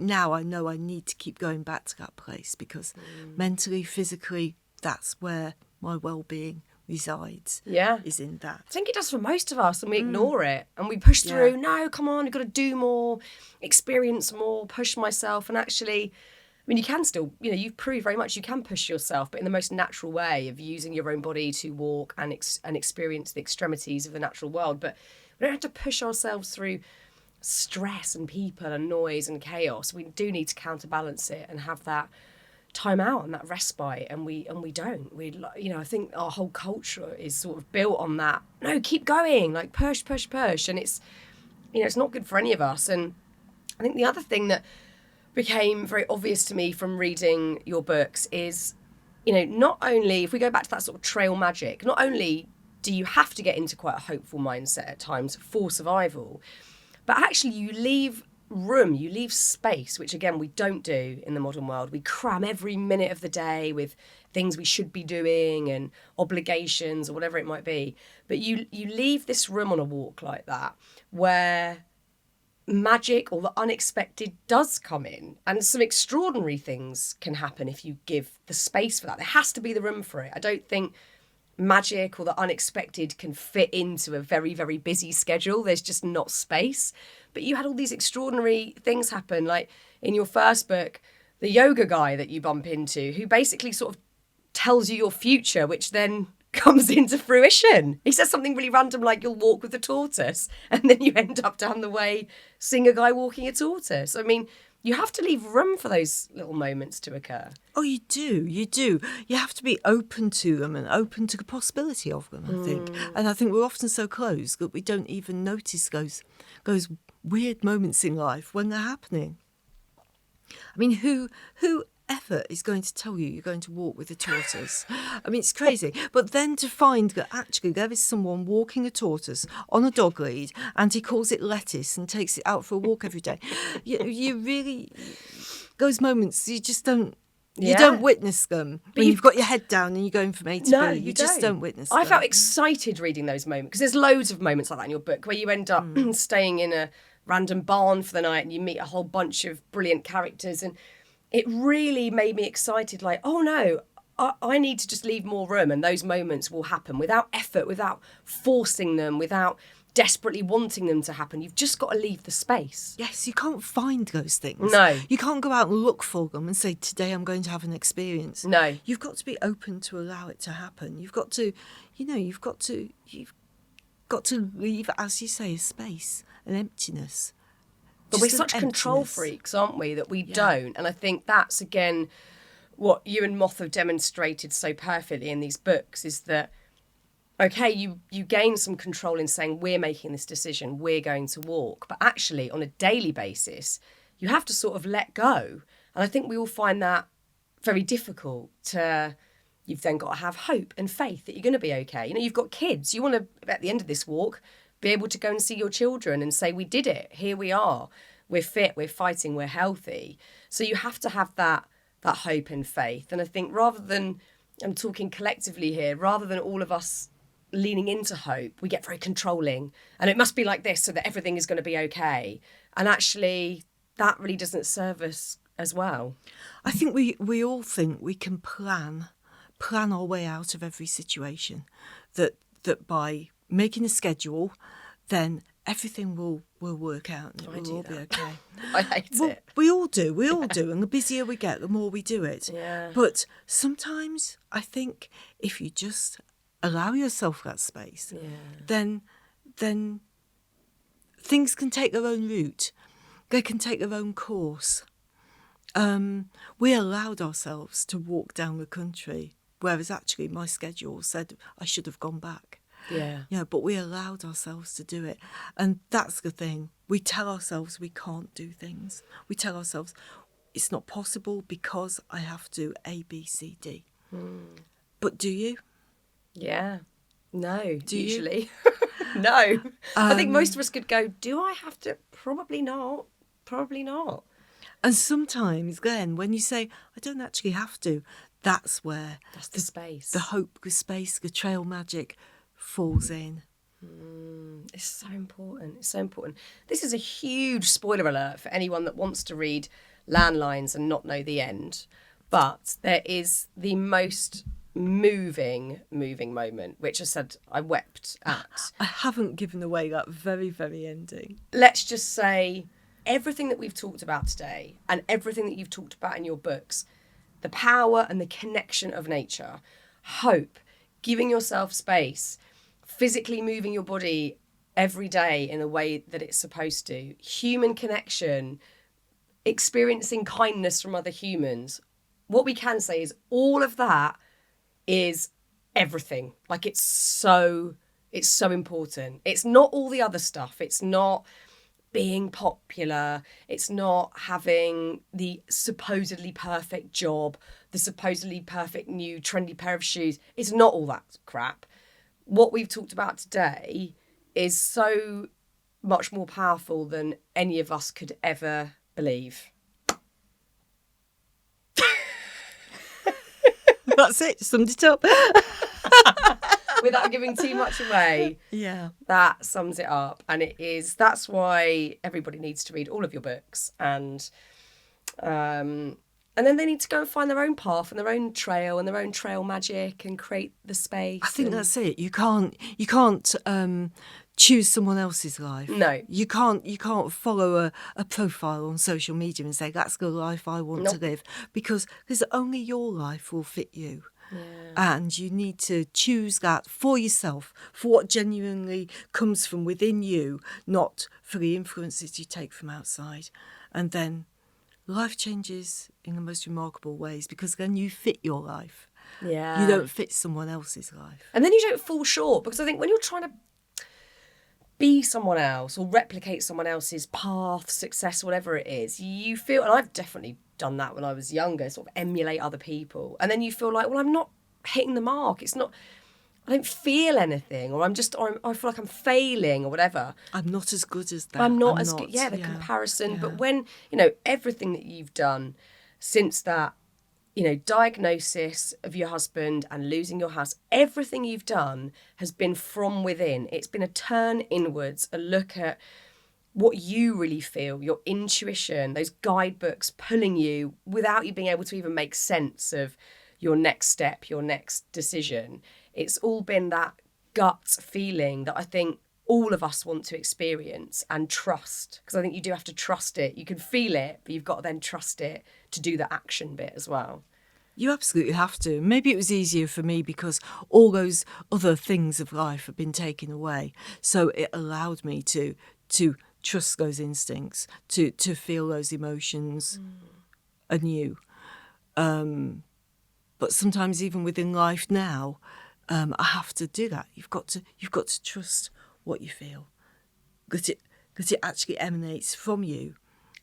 now I know I need to keep going back to that place, because mentally, physically, that's where my well-being resides. Yeah. Is in that. I think it does for most of us, and we ignore it, and we push through. No, come on, you've got to do more, experience more, push myself. And actually, you can still, you've proved very much you can push yourself, but in the most natural way of using your own body to walk and experience the extremities of the natural world. But we don't have to push ourselves through stress and people and noise and chaos. We do need to counterbalance it and have that time out and that respite, and we don't. I think our whole culture is sort of built on that. No, keep going, like push, and it's not good for any of us. And I think the other thing that became very obvious to me from reading your books is, not only, if we go back to that sort of trail magic, not only do you have to get into quite a hopeful mindset at times for survival, but actually you leave room, you leave space, which again we don't do in the modern world. We cram every minute of the day with things we should be doing and obligations or whatever it might be, but you leave this room on a walk like that where magic or the unexpected does come in, and some extraordinary things can happen if you give the space for that. There has to be the room for it. I don't think magic or the unexpected can fit into a very, very busy schedule. There's just not space. But you had all these extraordinary things happen, like in your first book, the yoga guy that you bump into, who basically sort of tells you your future, which then comes into fruition. He says something really random like you'll walk with a tortoise, and then you end up down the way seeing a guy walking a tortoise. You have to leave room for those little moments to occur. Oh, you do. You have to be open to them and open to the possibility of them, I think. And I think we're often so closed that we don't even notice those weird moments in life when they're happening. Whoever is going to tell you you're going to walk with a tortoise? It's crazy. But then to find that actually there is someone walking a tortoise on a dog lead, and he calls it lettuce and takes it out for a walk every day. You really, those moments, you just don't You Yeah. don't witness them when you- you've got your head down and you're going from A to No, B. you just don't witness them. I felt excited reading those moments because there's loads of moments like that in your book where you end up staying in a random barn for the night and you meet a whole bunch of brilliant characters, and it really made me excited. Like, oh no, I need to just leave more room, and those moments will happen without effort, without forcing them, without desperately wanting them to happen. You've just got to leave the space. Yes, you can't find those things. No. You can't go out and look for them and say, today I'm going to have an experience. No. You've got to be open to allow it to happen. You've got to, you've got to leave, as you say, a space, an emptiness. But we're Just such an control emptiness. freaks, aren't we, that we don't. And I think that's, again, what you and Moth have demonstrated so perfectly in these books is that, okay, you gain some control in saying, we're making this decision, we're going to walk. But actually, on a daily basis, you have to sort of let go. And I think we all find that very difficult to... You've then got to have hope and faith that you're going to be okay. You've got kids. You want to, at the end of this walk, be able to go and see your children and say, we did it. Here we are. We're fit. We're fighting. We're healthy. So you have to have that hope and faith. And I think rather than, I'm talking collectively here, rather than all of us leaning into hope, we get very controlling. And it must be like this so that everything is going to be okay. And actually, that really doesn't serve us as well. I think we all think we can plan our way out of every situation, that by making a schedule, then everything will work out and it will all be okay. I hate it. We all do, and the busier we get, the more we do it. Yeah. But sometimes I think if you just allow yourself that space, then things can take their own route. They can take their own course. We allowed ourselves to walk down the country, whereas actually my schedule said I should have gone back. Yeah. But we allowed ourselves to do it. And that's the thing. We tell ourselves we can't do things. We tell ourselves it's not possible because I have to A, B, C, D. But do you? Yeah. No, Do you? usually. No. I think most of us could go, do I have to? Probably not. Probably not. And sometimes, Glenn, when you say, I don't actually have to, that's where That's the space. the hope, the space, the trail magic falls in. It's so important. It's so important. This is a huge spoiler alert for anyone that wants to read Landlines and not know the end. But there is the most moving moment, which I said I wept at. I haven't given away that very, very ending. Let's just say everything that we've talked about today and everything that you've talked about in your books, the power and the connection of nature, hope, giving yourself space, physically moving your body every day in a way that it's supposed to, human connection, experiencing kindness from other humans. What we can say is all of that is everything. Like it's so important. It's not all the other stuff. It's not being popular. It's not having the supposedly perfect job, the supposedly perfect new trendy pair of shoes. It's not all that crap. What we've talked about today is so much more powerful than any of us could ever believe. That's it, summed it up. Without giving too much away, Yeah. that sums it up. And that's why everybody needs to read all of your books. And then they need to go and find their own path and their own trail and their own trail magic and create the space. I think that's it. You can't choose someone else's life. No. You can't follow a profile on social media and say that's the life I want to live, because only your life will fit you. Yeah. And you need to choose that for yourself, for what genuinely comes from within you, not for the influences you take from outside. And then life changes in the most remarkable ways, because then you fit your life. Yeah. You don't fit someone else's life. And then you don't fall short, because I think when you're trying to be someone else or replicate someone else's path, success, whatever it is, you feel, and I've definitely done that when I was younger, sort of emulate other people. And then you feel like, well, I'm not hitting the mark. It's not, I don't feel anything, or I feel like I'm failing or whatever. I'm not as good as that. I'm not as good. Yeah, the comparison. Yeah. But when, everything that you've done since that, diagnosis of your husband and losing your house, everything you've done has been from within. It's been a turn inwards, a look at what you really feel, your intuition, those guidebooks pulling you without you being able to even make sense of your next step, your next decision. It's all been that gut feeling that I think all of us want to experience and trust, because I think you do have to trust it. You can feel it, but you've got to then trust it to do the action bit as well. You absolutely have to. Maybe it was easier for me because all those other things of life have been taken away. So it allowed me to trust those instincts, to feel those emotions anew. But sometimes even within life now, I have to do that. You've got to trust what you feel, because it actually emanates from you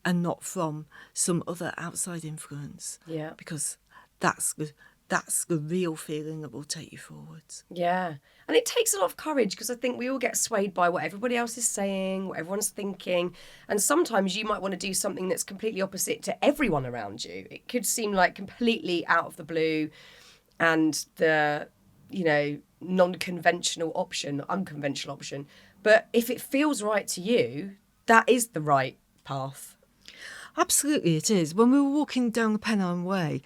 and not from some other outside influence. Yeah. Because that's the real feeling that will take you forwards. Yeah. And it takes a lot of courage, because I think we all get swayed by what everybody else is saying, what everyone's thinking. And sometimes you might want to do something that's completely opposite to everyone around you. It could seem like completely out of the blue and the, unconventional option. But if it feels right to you, that is the right path. Absolutely, it is. When we were walking down the Pennine Way,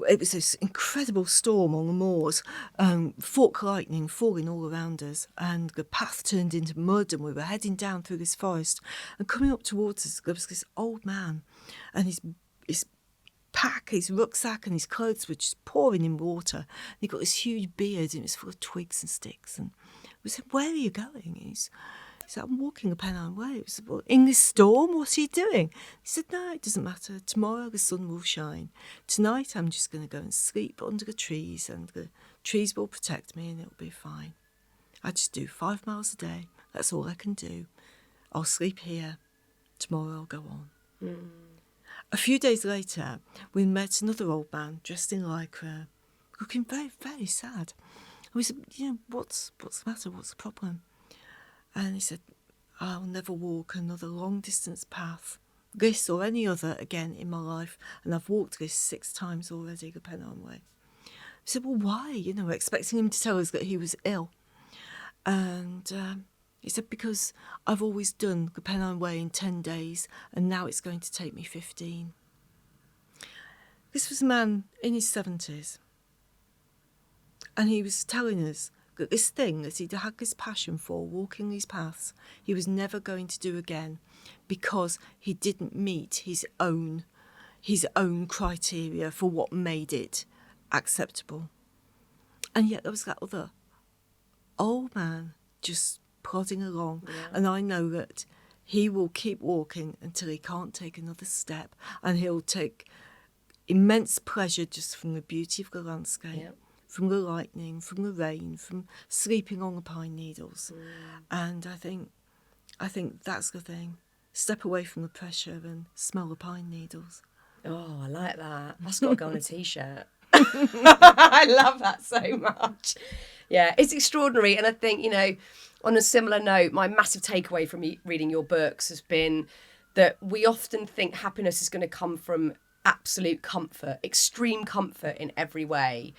it was this incredible storm on the moors, fork lightning falling all around us, and the path turned into mud, and we were heading down through this forest. And coming up towards us, there was this old man, and his pack, his rucksack, and his clothes were just pouring in water. And he got this huge beard, and it was full of twigs and sticks. And we said, "Where are you going?" He said, "I'm walking the Pennine Way." We said, "Well, in this storm, what are you doing?" He said, "No, it doesn't matter. Tomorrow the sun will shine. Tonight I'm just going to go and sleep under the trees, and the trees will protect me, and it'll be fine. I just do 5 miles a day. That's all I can do. I'll sleep here. Tomorrow I'll go on." A few days later, we met another old man dressed in lycra, looking very, very sad. And we said, what's the matter? What's the problem? And he said, "I'll never walk another long-distance path, this or any other, again in my life. And I've walked this 6 times already, the Pennine Way." We said, "Well, why?" We're expecting him to tell us that he was ill. And he said, "Because I've always done the Pennine Way in 10 days, and now it's going to take me 15. This was a man in his 70s. And he was telling us that this thing that he'd had this passion for, walking these paths, he was never going to do again because he didn't meet his own criteria for what made it acceptable. And yet there was that other old man just plodding along. Yeah. And I know that he will keep walking until he can't take another step, and he'll take immense pleasure just from the beauty of the landscape. Yeah. From the lightning, from the rain, from sleeping on the pine needles. And I think that's the thing. Step away from the pressure and smell the pine needles. Oh, I like that. That's got to go on a T-shirt. I love that so much. Yeah, it's extraordinary. And I think, on a similar note, my massive takeaway from reading your books has been that we often think happiness is going to come from absolute comfort, extreme comfort in every way,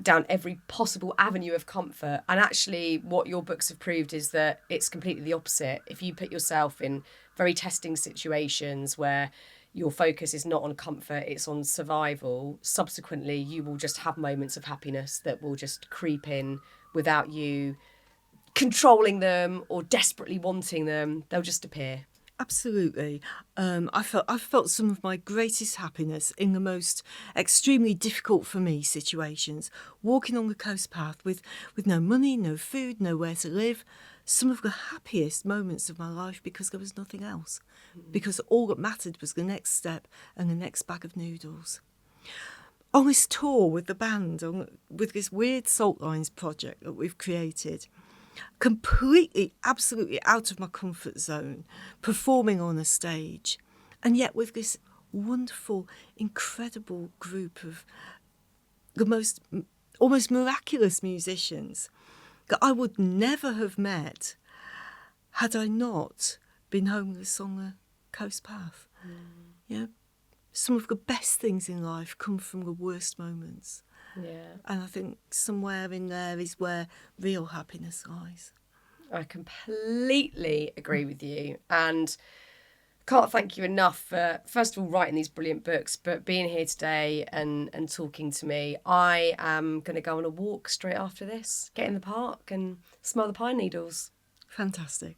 down every possible avenue of comfort. And actually what your books have proved is that it's completely the opposite. If you put yourself in very testing situations where your focus is not on comfort, it's on survival, subsequently you will just have moments of happiness that will just creep in without you controlling them or desperately wanting them. They'll just appear. Absolutely. I felt some of my greatest happiness in the most extremely difficult for me situations, walking on the coast path with no money, no food, nowhere to live. Some of the happiest moments of my life because there was nothing else, because all that mattered was the next step and the next bag of noodles. On this tour with the band, with this weird Salt Lines project that we've created, completely, absolutely out of my comfort zone, performing on a stage, and yet with this wonderful, incredible group of the most almost miraculous musicians that I would never have met had I not been homeless on the coast path. some of the best things in life come from the worst moments. Yeah. And I think somewhere in there is where real happiness lies. I completely agree with you. And can't thank you enough for, first of all, writing these brilliant books, but being here today and talking to me. I am going to go on a walk straight after this, get in the park and smell the pine needles. Fantastic.